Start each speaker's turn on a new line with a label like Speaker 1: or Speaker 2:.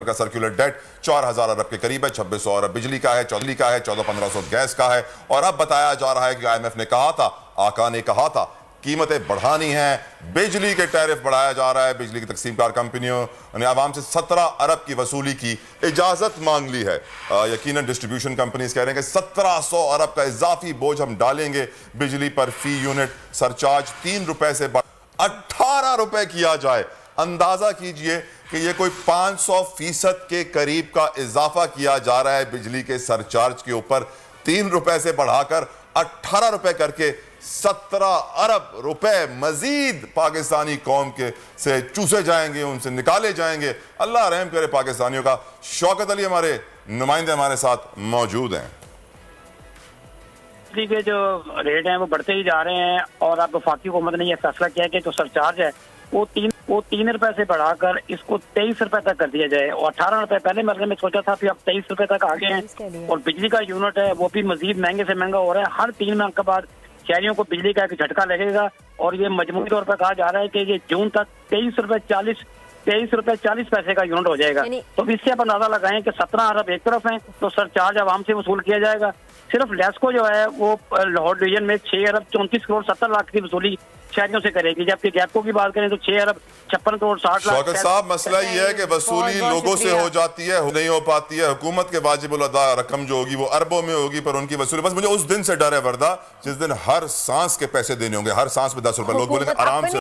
Speaker 1: का circular debt 4000 अरब के करीब है। 2600 अरब बिजली का है, 1400 गैस का है। और अब बताया जा रहा है कि IMF ने कहा था, आका ने कहा था, कीमतें बढ़ानी हैं, बिजली के टैरिफ बढ़ाया जा रहा है। बिजली की तकसीमकार कंपनियों ने आवाम से 17 अरब की वसूली की इजाजत मांग ली है। यकीनन डिस्ट्रीब्यूशन कंपनीज कह रहे हैं कि 1700 अरब का इजाफी बोझ हम डालेंगे बिजली पर। फी यूनिट सरचार्ज 3 रुपए से 18 रुपए किया जाए। अंदाजा कीजिए कि यह कोई 500% के करीब का इजाफा किया जा रहा है बिजली के सरचार्ज के ऊपर। 3 रुपए से बढ़ाकर 18 रुपए करके 17 अरब रुपए मजीद पाकिस्तानी कौम के से चूसे जाएंगे, उनसे निकाले जाएंगे। अल्लाह रहम करे पाकिस्तानियों का। शौकत अली हमारे नुमाइंदे हमारे साथ मौजूद हैं।
Speaker 2: बिजली के जो रेट हैं वो बढ़ते ही जा रहे हैं और अब वफाकी हुकूमत ने यह फैसला किया कि जो सरचार्ज है वो तीन रुपए से बढ़ाकर इसको 23 रुपए तक कर दिया जाए। और 18 रुपए पहले मरने में सोचा था, फिर अब 23 रुपए तक आ गए हैं। और बिजली का यूनिट है वो भी मजीद महंगे से महंगा हो रहा है। हर 3 माह के बाद शहरियों को बिजली का एक झटका लगेगा। और ये मजमूई तौर पर कहा जा रहा है कि ये जून तक 23 रुपए 40 पैसे का यूनिट हो जाएगा। तो इससे आप अंदाजा लगाएं कि 17 अरब एक तरफ है तो सरचार्ज आवाम से वसूल किया जाएगा। सिर्फ लेस्को जो है वो लाहौर डिवीजन में 6 अरब 34 करोड़ 70 लाख की वसूली शहरियों से करेगी, जबकि गैपको की बात करें तो 6 अरब 56 करोड़ 60 लाख।
Speaker 1: शौकत साहब, मसला ये है कि वसूली लोगों से हो जाती है, नहीं हो पाती है। हुकूमत के वाजिबुल अदा रकम जो होगी वो अरबों में होगी, पर उनकी वसूली, बस मुझे उस दिन से डर है वर्दा जिस दिन हर सांस के पैसे देने होंगे। हर सांस में 10 रुपए लोग बोलेंगे आराम से।